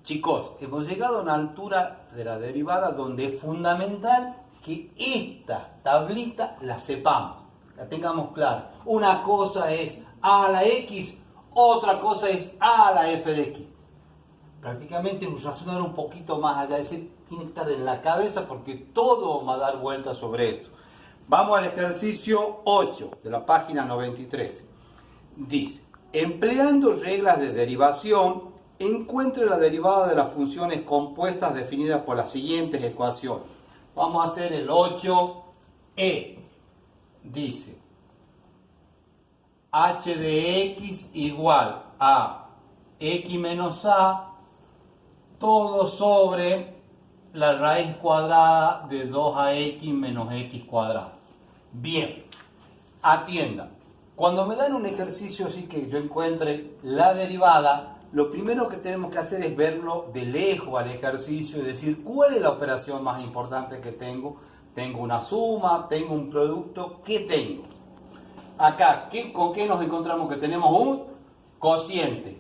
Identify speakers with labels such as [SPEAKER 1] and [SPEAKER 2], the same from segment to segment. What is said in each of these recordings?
[SPEAKER 1] Chicos, hemos llegado a una altura de la derivada donde es fundamental que esta tablita la sepamos, la tengamos clara. Una cosa es a a la x, otra cosa es a la f de x. Prácticamente razonar un poquito más allá, es decir, tiene que estar en la cabeza porque todo va a dar vueltas sobre esto. Vamos al ejercicio 8 de la página 93. Dice, empleando reglas de derivación, encuentre la derivada de las funciones compuestas definidas por las siguientes ecuaciones. Vamos a hacer el 8e. Dice, h de x igual a x menos a todo sobre la raíz cuadrada de 2ax menos x cuadrado. Bien, atienda. Cuando me dan un ejercicio así que yo encuentre la derivada, lo primero que tenemos que hacer es verlo de lejos al ejercicio y decir cuál es la operación más importante que tengo. Tengo una suma, tengo un producto, ¿qué tengo? Acá, ¿con qué nos encontramos? Que tenemos un cociente.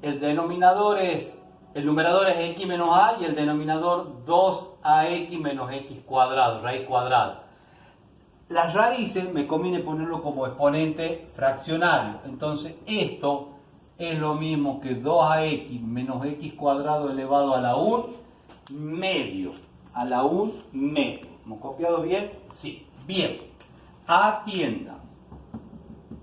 [SPEAKER 1] El numerador es x menos a y el denominador 2ax menos x cuadrado, raíz cuadrada. Las raíces me conviene ponerlo como exponente fraccionario. Entonces esto es lo mismo que 2ax menos x cuadrado elevado a la 1 medio. A la 1 medio. ¿Hemos copiado bien? Sí. Bien. Atienda.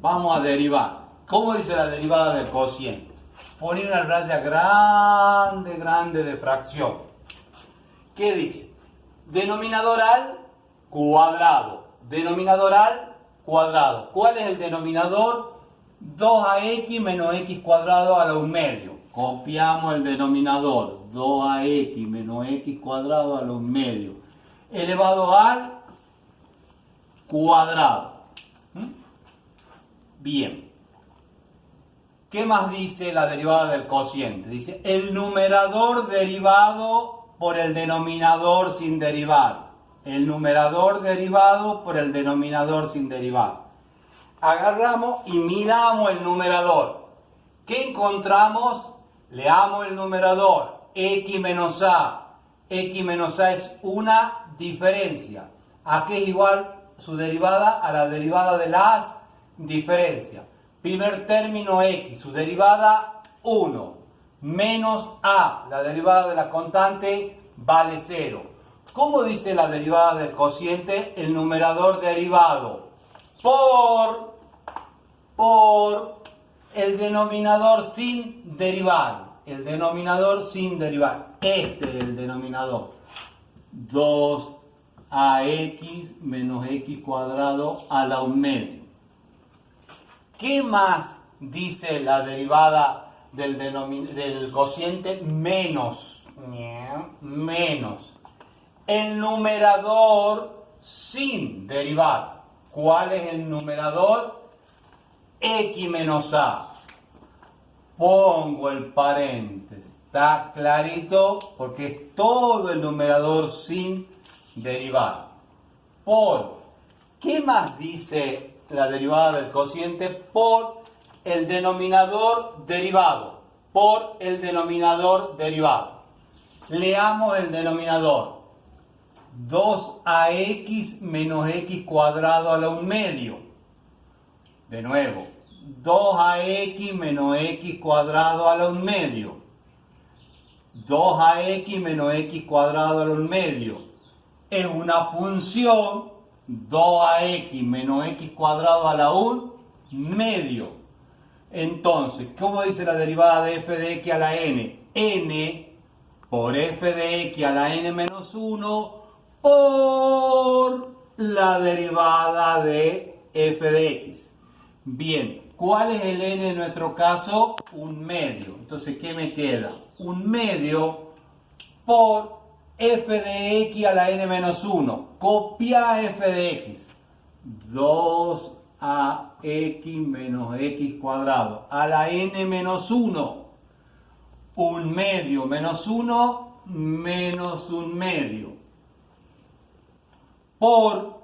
[SPEAKER 1] Vamos a derivar. ¿Cómo dice la derivada del cociente? Poner una raya grande de fracción. ¿Qué dice? Denominador al cuadrado. Denominador al cuadrado. ¿Cuál es el denominador? 2ax menos x cuadrado a la 1 medio. Copiamos el denominador. 2ax menos x cuadrado a la 1 medio. Elevado al cuadrado. Bien. ¿Qué más dice la derivada del cociente? Dice el numerador derivado por el denominador sin derivar. El numerador derivado por el denominador sin derivar. Agarramos y miramos el numerador. ¿Qué encontramos? Leamos el numerador. X menos a. X menos a es una diferencia. ¿A qué es igual su derivada? A la derivada de las diferencias. Primer término x, su derivada 1. Menos a, la derivada de la constante vale 0. ¿Cómo dice la derivada del cociente? El numerador derivado por el denominador sin derivar. El denominador sin derivar. Este es el denominador. 2ax menos x cuadrado a la 1 medio. ¿Qué más dice la derivada del cociente? Menos. El numerador sin derivar. ¿Cuál es el numerador? X menos a. Pongo el paréntesis. Está clarito porque es todo el numerador sin derivar. Por. ¿Qué más dice la derivada del cociente? Por el denominador derivado. Por el denominador derivado. Leamos el denominador. 2ax menos x cuadrado a la 1 medio. De nuevo. 2ax menos x cuadrado a la 1 medio. 2ax menos x cuadrado a la 1 medio. Es una función 2ax menos x cuadrado a la 1 medio. Entonces, ¿cómo dice la derivada de f de x a la n? N por f de x a la n menos 1 por la derivada de f de x. Bien, ¿cuál es el n en nuestro caso? 1 medio. Entonces, ¿qué me queda? 1 medio por f de x a la n menos 1. Copia f de x. 2ax menos x cuadrado a la n menos 1. 1 medio menos 1 menos 1 medio. Por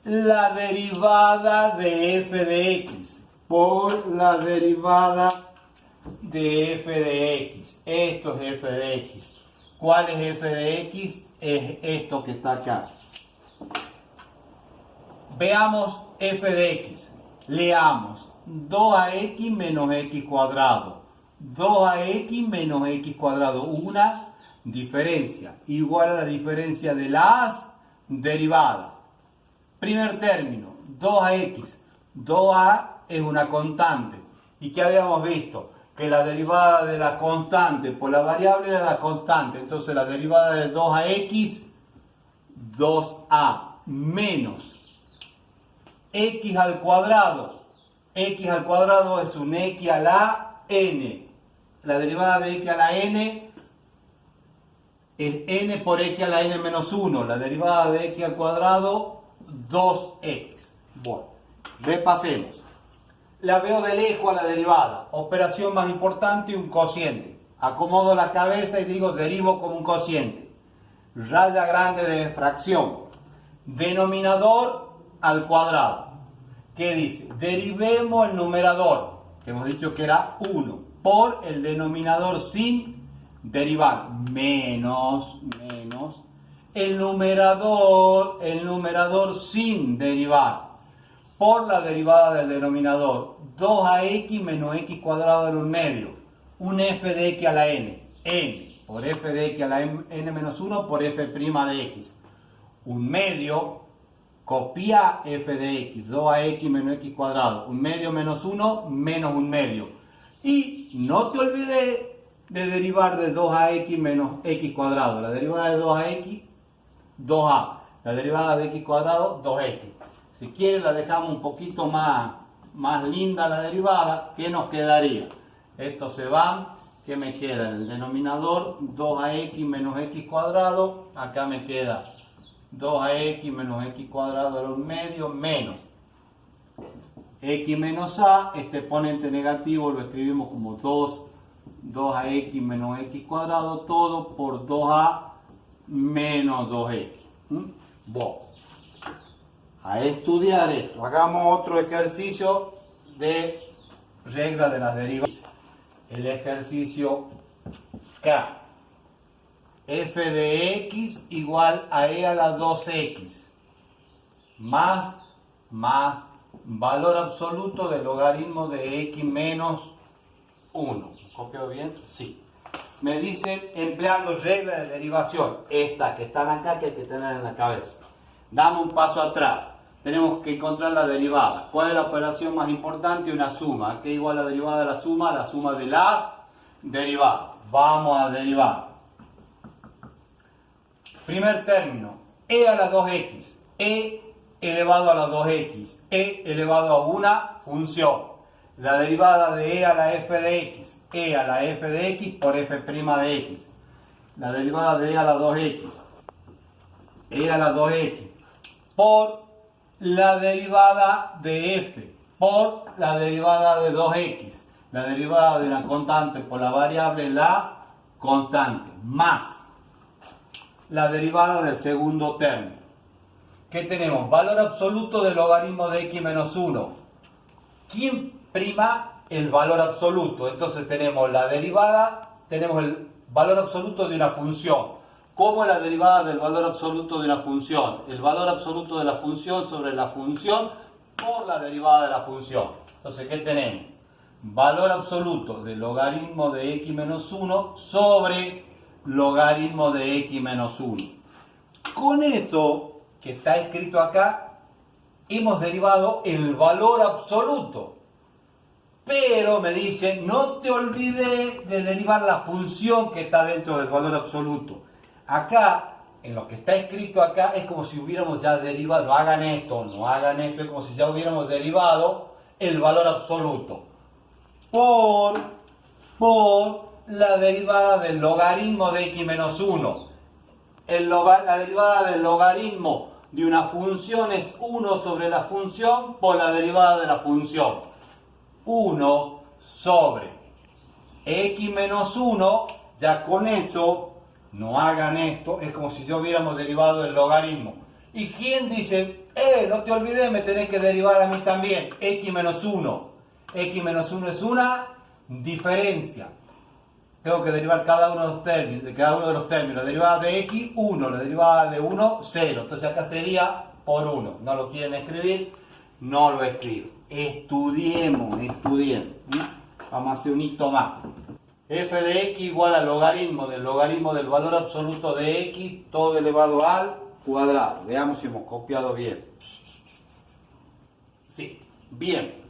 [SPEAKER 1] la derivada de f de x. Por la derivada de f de x. Esto es f de x. ¿Cuál es f de x? Es esto que está acá. Veamos f de x. Leamos 2ax menos x cuadrado. 2ax menos x cuadrado. Una diferencia igual a la diferencia de las derivadas. Primer término, 2ax. 2a es una constante. ¿Y qué habíamos visto? Que la derivada de la constante por la variable era la constante. Entonces la derivada de 2ax, 2a menos x al cuadrado. X al cuadrado es un x a la n. La derivada de x a la n es n por x a la n menos 1. La derivada de x al cuadrado, 2x. Bueno, repasemos. La veo de lejos a la derivada. Operación más importante, un cociente. Acomodo la cabeza y digo derivo como un cociente. Raya grande de fracción. Denominador al cuadrado. ¿Qué dice? Derivemos el numerador, que hemos dicho que era 1, por el denominador sin derivar. Menos el numerador sin derivar. Por la derivada del denominador, 2ax menos x cuadrado en un medio, un f de x a la n, por f de x a la n menos 1 por f' de x, un medio, copia f de x, 2ax menos x cuadrado, un medio menos 1 menos un medio, y no te olvides de derivar de 2ax menos x cuadrado, la derivada de 2ax, 2a, la derivada de x cuadrado, 2x. Si quieres la dejamos un poquito más linda la derivada. ¿Qué nos quedaría? Estos se van. ¿Qué me queda? El denominador 2ax menos x cuadrado. Acá me queda 2ax menos x cuadrado a un medio menos x menos a. Este exponente negativo lo escribimos como 2ax menos x cuadrado todo por 2a menos 2x. Bueno. A estudiar esto. Hagamos otro ejercicio de regla de las derivadas. El ejercicio K. F de x igual a e a la 2x más valor absoluto del logaritmo de x menos 1. ¿Copio bien? Sí. Me dicen empleando regla de derivación. Estas que están acá que hay que tener en la cabeza. Damos un paso atrás. Tenemos que encontrar la derivada. ¿Cuál es la operación más importante? Una suma. ¿Qué igual a la derivada de la suma? La suma de las derivadas. Vamos a derivar. Primer término. E a la 2x. E elevado a la 2x. E elevado a una función. La derivada de e a la f de x. E a la f de x por f' de x. La derivada de e a la 2x. E a la 2x. Por la derivada de f, por la derivada de 2x, la derivada de una constante por la variable, la constante, más la derivada del segundo término. ¿Qué tenemos? Valor absoluto del logaritmo de x menos 1. ¿Quién prima el valor absoluto? Entonces tenemos la derivada, tenemos el valor absoluto de una función. ¿Cómo es la derivada del valor absoluto de una función? El valor absoluto de la función sobre la función por la derivada de la función. Entonces, ¿qué tenemos? Valor absoluto del logaritmo de x menos 1 sobre logaritmo de x menos 1. Con esto que está escrito acá, hemos derivado el valor absoluto. Pero me dicen, no te olvides de derivar la función que está dentro del valor absoluto. Acá, en lo que está escrito acá, es como si hubiéramos ya derivado, no hagan esto, es como si ya hubiéramos derivado el valor absoluto por la derivada del logaritmo de x menos 1. La derivada del logaritmo de una función es 1 sobre la función por la derivada de la función. 1 sobre x menos 1, ya con eso, no hagan esto, es como si yo hubiéramos derivado el logaritmo. ¿Y quién dice, no te olvides, me tenés que derivar a mí también, x menos 1? X menos 1 es una Diferencia. Tengo que derivar cada uno de los términos, la derivada de x, 1, la derivada de 1, 0. Entonces acá sería por 1. No lo quieren escribir, no lo escribo. Estudiemos. Vamos a hacer un hito más. F de x igual al logaritmo del valor absoluto de x, todo elevado al cuadrado. Veamos si hemos copiado bien. Sí, bien.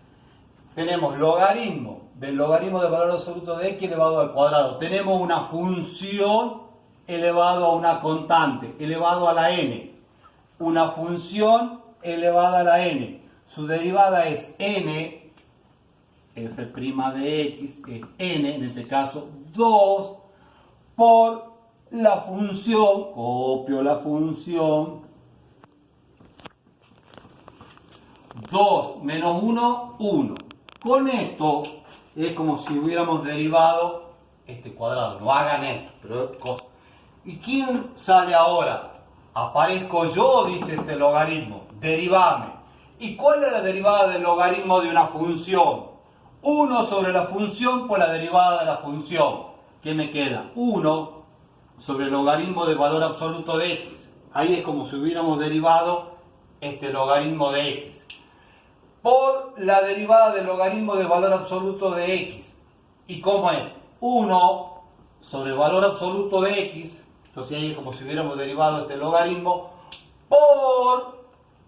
[SPEAKER 1] Tenemos logaritmo del valor absoluto de x elevado al cuadrado. Tenemos una función elevado a una constante, elevado a la n. Una función elevada a la n. Su derivada es n, f' de x, es n, en este caso 2, por la función, copio la función, 2 menos 1, 1. Con esto es como si hubiéramos derivado este cuadrado. No hagan esto, pero es cosa. ¿Y quién sale ahora? Aparezco yo, dice este logaritmo. Derivame. ¿Y cuál es la derivada del logaritmo de una función? 1 sobre la función por la derivada de la función. ¿Qué me queda? 1 sobre el logaritmo del valor absoluto de x. Ahí es como si hubiéramos derivado este logaritmo de x. Por la derivada del logaritmo del valor absoluto de x. ¿Y cómo es? 1 sobre el valor absoluto de x. Entonces ahí es como si hubiéramos derivado este logaritmo por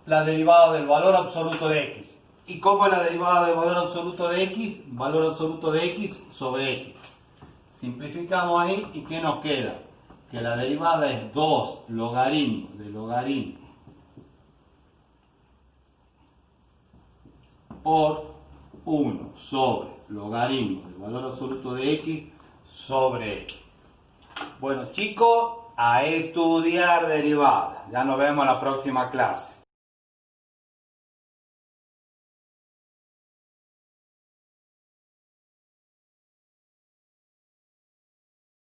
[SPEAKER 1] la derivada del valor absoluto de x. ¿Y cómo es la derivada del valor absoluto de x? Valor absoluto de x sobre x. Simplificamos ahí y ¿qué nos queda? Que la derivada es 2 logaritmo de logaritmo por 1 sobre logaritmo del valor absoluto de x sobre x. Bueno chicos, a estudiar derivadas. Ya nos vemos en la próxima clase.